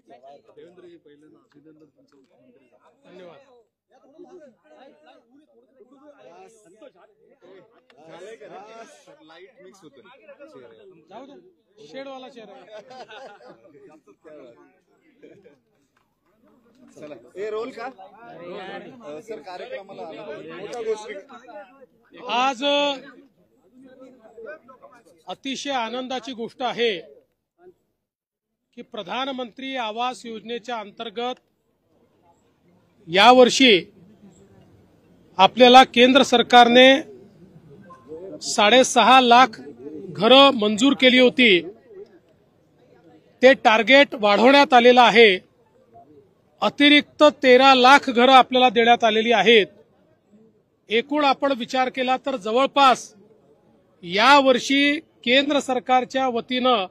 देवेंद्रजी पहिल्यांदा अभिनंदन तुमचं मुख्यमंत्री. धन्यवाद. लाईट मिक्स होतं. जाऊ दे, शेडवाला चेहरा आहे. चला ए रोल का सर कार्यक्रमाला मोठ्या गोष्टी. आज अतिशय आनंदाची गोष्ट आहे की प्रधानमंत्री आवास योजनेच्या अंतर्गत यावर्षी आपल्याला केंद्र सरकारने 6.5 लाख घरं मंजूर केली होती. ते टार्गेट वाढवण्यात आलेलं आहे. अतिरिक्त 13 लाख घरं आपल्याला देण्यात आलेली आहेत. एकूण आपण विचार केला तर जवळपास यावर्षी केंद्र सरकारच्या वतीनं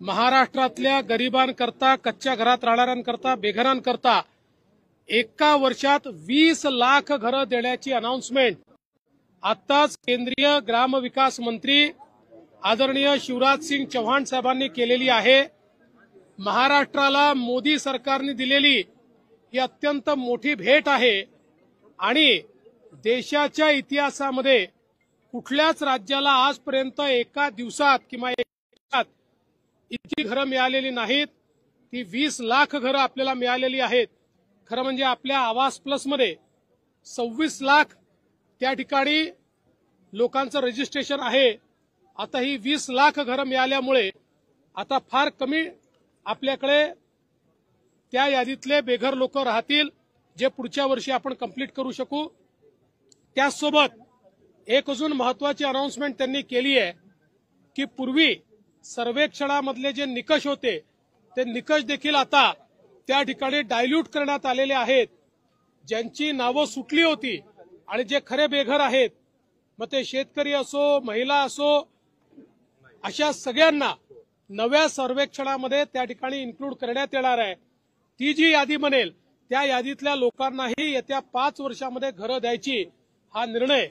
महाराष्ट्रातल्या गरिबांकरता, कच्च्या घरात राहणाऱ्यांकरता, बेघरांकरता एका वर्षात 20 लाख घरं देण्याची अनाउन्समेंट आताच केंद्रीय ग्रामविकास मंत्री आदरणीय शिवराज सिंग चौहान साहेबांनी केलेली आहे. महाराष्ट्राला मोदी सरकारने दिलेली ही अत्यंत मोठी भेट आहे आणि देशाच्या इतिहासामध्ये कुठल्याच राज्याला आजपर्यंत एका दिवसात किंवा एका दिवसात इतकी घरं मिळालेली नाहीत. ती 20 लाख घरं आपल्याला मिळालेली आहेत. खरं म्हणजे आपल्या आवास प्लसमध्ये 26 लाख त्या ठिकाणी लोकांचं रजिस्ट्रेशन आहे. आता ही 20 लाख घरं मिळाल्यामुळे आता फार कमी आपल्याकडे त्या यादीतले बेघर लोक राहतील जे पुढच्या वर्षी आपण कंप्लीट करू शकू. त्याचसोबत एक अजून महत्वाची अनाउन्समेंट त्यांनी केली आहे की पूर्वी सर्वेक्षणामधले जे निकष होते ते निकष देखील आता त्या ठिकाणी डायल्यूट करण्यात आलेले आहेत. ज्यांची नावं सुटली होती आणि जे खरे बेघर आहेत, मग ते शेतकरी असो, महिला असो, अशा सगळ्यांना नव्या सर्वेक्षणामध्ये त्या ठिकाणी इन्क्लूड करण्यात येणार आहे. ती जी यादी बनेल त्या यादीतल्या लोकांनाही येत्या 5 वर्षामध्ये घरं द्यायची हा निर्णय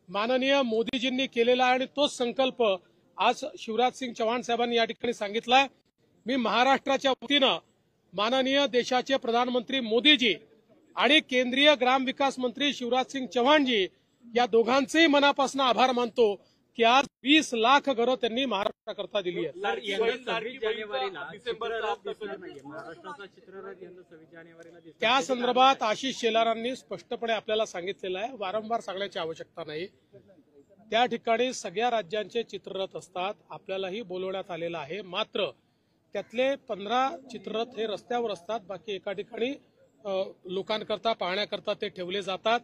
माननीय मोदीजींनी केलेला आहे आणि तोच संकल्प आज शिवराज सिंग चौहान साहेबांनी या ठिकाणी सांगितलाय. मी महाराष्ट्राच्या वतीनं माननीय देशाचे प्रधानमंत्री मोदीजी आणि केंद्रीय ग्रामविकास मंत्री शिवराज सिंग चौहानजी या दोघांचेही मनापासून आभार मानतो की आज 20 लाख घरं त्यांनी महाराष्ट्राकरता दिली आहेत. त्या संदर्भात आशिष शेलारांनी स्पष्टपणे आपल्याला सांगितलेलं आहे. वारंवार सांगण्याची आवश्यकता नाही. त्या ठिकाणी सगळ्या राज्यांचे चित्ररथ असतात. आपल्यालाही बोलवण्यात आलेलं आहे. मात्र त्यातले 15 चित्ररथ हे रस्त्यावर असतात. बाकी एका ठिकाणी लोकांकरता पाहण्याकरता ते ठेवले जातात.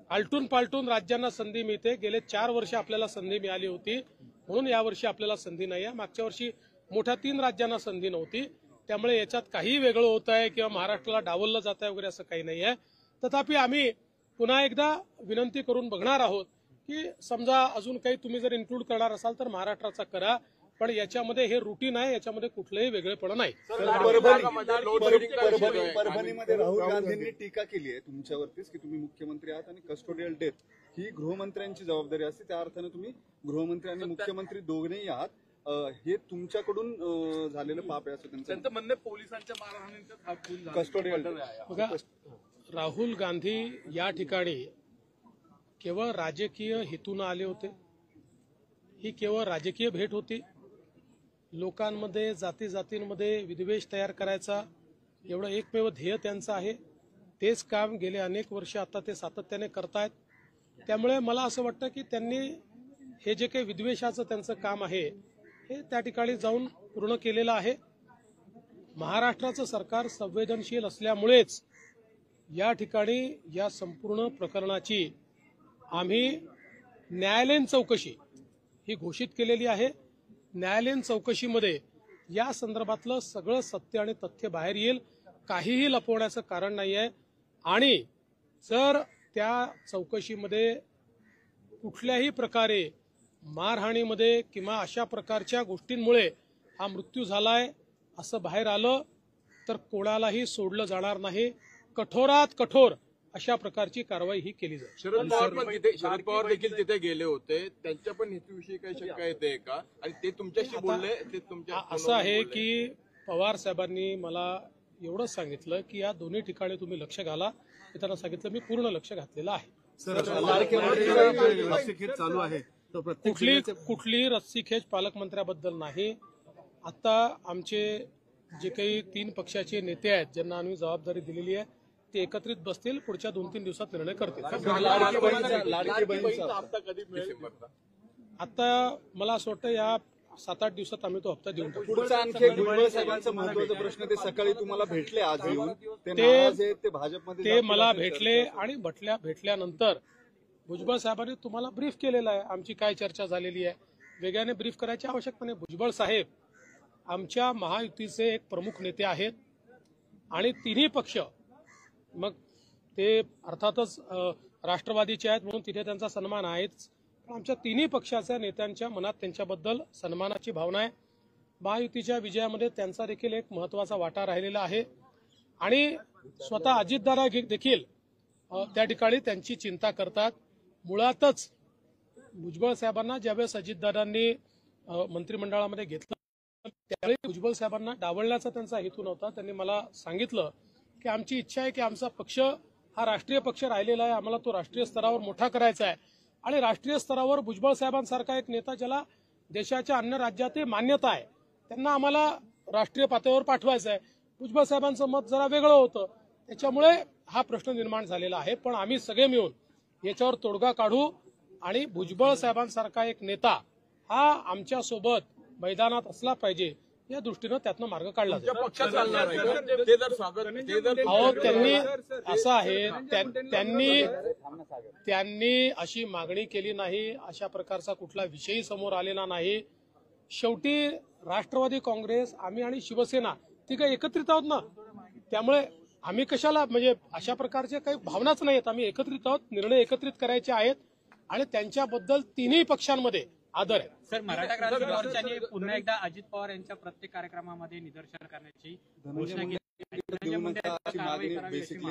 आलटून पालटून राज्यांना संधी मिळते. गेले 4 वर्ष आपल्याला संधी मिळाली होती, म्हणून यावर्षी आपल्याला संधी नाही आहे. मागच्या वर्षी मोठ्या 3 राज्यांना संधी नव्हती. त्यामुळे याच्यात काही वेगळं होत आहे किंवा महाराष्ट्राला डावललं जात आहे वगैरे असं काही नाही आहे. तथापि आम्ही पुन्हा एकदा विनंती करून बघणार आहोत की समजा अजून काही तुम्ही जर इन्क्लूड करणार असाल तर महाराष्ट्राचा करा, पण याच्यामध्ये हे रुटीन आहे, याच्यामध्ये कुठलंही वेगळेपण नाही. परभणीमध्ये राहुल गांधींनी टीका केली आहे तुमच्यावरतीच की तुम्ही मुख्यमंत्री आहात आणि कस्टोडियल डेथ ही गृहमंत्र्यांची जबाबदारी असते. त्या अर्थाने तुम्ही गृहमंत्री आणि मुख्यमंत्री दोघेही आहात. हे तुमच्याकडून झालेलं पाप आहे असं त्यांचं म्हणणं. पोलिसांच्या मारहाणीचा कस्टोडियल बघा, राहुल गांधी या ठिकाणी केवळ राजकीय हेतून आले होते. ही केवळ राजकीय भेट होती. लोकांमध्ये, जाती जातींमध्ये विद्वेष तयार करायचा एवढं एकमेव ध्येय त्यांचं आहे. तेच काम गेले अनेक वर्ष आता ते सातत्याने करतायत. त्यामुळे मला असं वाटतं की त्यांनी हे जे काही विद्वेषाचं त्यांचं काम आहे हे त्या ठिकाणी जाऊन पूर्ण केलेलं आहे. महाराष्ट्राचं सरकार संवेदनशील असल्यामुळेच या ठिकाणी या संपूर्ण प्रकरणाची आम्ही न्यायालयीन चौकशी ही घोषित केलेली आहे. न्यायालयीन चौकशीमध्ये या संदर्भातलं सगळं सत्य आणि तथ्य बाहेर येईल. काहीही लपवण्याचं कारण नाही आहे. आणि जर त्या चौकशीमध्ये कुठल्याही प्रकारे मारहाणीमध्ये किंवा अशा प्रकारच्या गोष्टींमुळे हा मृत्यू झालाय असं बाहेर आलं तर कोणालाही सोडलं जाणार नाही. कठोरात कठोर अशा प्रकारची कारवाई ही केली जाईल. शरद पवार देखील तिथे गेले होते. त्यांच्या पण हेतूविषयी काही शंका येते का? आणि ते तुमच्याशी बोलले? ते तुमच्या असं आहे की पवार साहेबांनी मला एवढंच सांगितलं की या दोन्ही ठिकाणी तुम्ही लक्ष घाला. मी त्यांना सांगितलं मी पूर्ण लक्ष घातलेलं आहे. चालू आहे कुठली रस्सीखेच पालकमंत्र्याबद्दल नाही. आता आमचे जे काही 3 पक्षाचे नेते आहेत ज्यांना आम्ही जबाबदारी दिलेली आहे ते एकत्रित बसतील, पुढच्या 2-3 दिवसात निर्णय करतील. आता मला असं वाटतं या 7-8 दिवसात आम्ही तो हप्ता देऊन टाकू. पुढचा आणखी एक भुजबळ साहेबांचा महत्त्वाचा प्रश्न, ते सकाळी तुम्हाला भेटले आज येऊन, ते नाराज आहेत, ते भाजपमध्ये ते मला भेटले आणि भेटल्यानंतर भुजबळ साहेबांनी तुम्हाला ब्रीफ केलेलं आहे आमची काय चर्चा झालेली आहे. वेगळ्याने ब्रीफ करायची आवश्यकता नाही. भुजबळ साहेब आमच्या महायुतीचे एक प्रमुख नेते आहेत आणि तिन्ही पक्ष, मग ते अर्थातच राष्ट्रवादीचे आहेत म्हणून तिथे त्यांचा सन्मान आहेच, पण आमच्या तिन्ही पक्षाच्या नेत्यांच्या मनात त्यांच्याबद्दल सन्मानाची भावना आहे. महायुतीच्या विजयामध्ये त्यांचा देखील एक महत्वाचा वाटा राहिलेला आहे आणि स्वतः अजितदादा देखील त्या ठिकाणी त्यांची चिंता करतात. मुळातच भुजबळ साहेबांना ज्यावेळेस अजितदादांनी मंत्रिमंडळामध्ये घेतलं त्यावेळी भुजबळ साहेबांना डावलण्याचा त्यांचा हेतू नव्हता. त्यांनी मला सांगितलं की आमची इच्छा आहे की आमचा पक्ष हा राष्ट्रीय पक्ष राहिलेला आहे, आम्हाला तो राष्ट्रीय स्तरावर मोठा करायचा आहे आणि राष्ट्रीय स्तरावर भुजबळ साहेबांसारखा एक नेता ज्याला देशाच्या अन्य राज्यातही मान्यता आहे त्यांना आम्हाला राष्ट्रीय पातळीवर पाठवायचं आहे. भुजबळ साहेबांचं मत जरा वेगळं होतं, त्याच्यामुळे हा प्रश्न निर्माण झालेला आहे. पण आम्ही सगळे मिळून याच्यावर तोडगा काढू आणि भुजबळ साहेबांसारखा एक नेता हा आमच्या सोबत मैदानात असला पाहिजे या दृष्टीनं त्यातनं मार्ग काढला जाईल. त्यांनी असं आहे, त्यांनी अशी मागणी केली नाही, अशा प्रकारचा कुठला विषयही समोर आलेला नाही. शेवटी राष्ट्रवादी काँग्रेस आम्ही आणि शिवसेना तिघं एकत्रित आहोत ना, त्यामुळे आम्ही कशाला म्हणजे अशा प्रकारच्या काही भावनाच नाहीत. आम्ही एकत्रित आहोत, निर्णय एकत्रित करायचे आहेत आणि त्यांच्याबद्दल तिन्ही पक्षांमध्ये आदर आहे. सर, मराठा क्रांती मोर्चाने पुन्हा एकदा अजित पवार यांच्या प्रत्येक कार्यक्रमामध्ये निदर्शन करण्याची घोषणा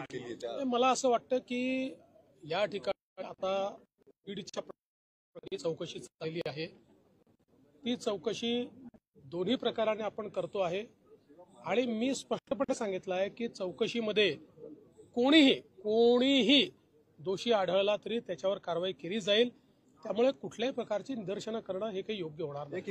केली. मला असं वाटतं की या ठिकाणी आता बीडच्या चौकशी चालली आहे, ती चौकशी दोन्ही प्रकाराने आपण करतो आहे आणि मी स्पष्टपणे सांगितलं आहे की चौकशीमध्ये कोणीही दोषी आढळला तरी त्याच्यावर कारवाई केली जाईल. त्यामुळे कुठल्याही प्रकारची निदर्शनं करणं हे काही योग्य होणार नाही.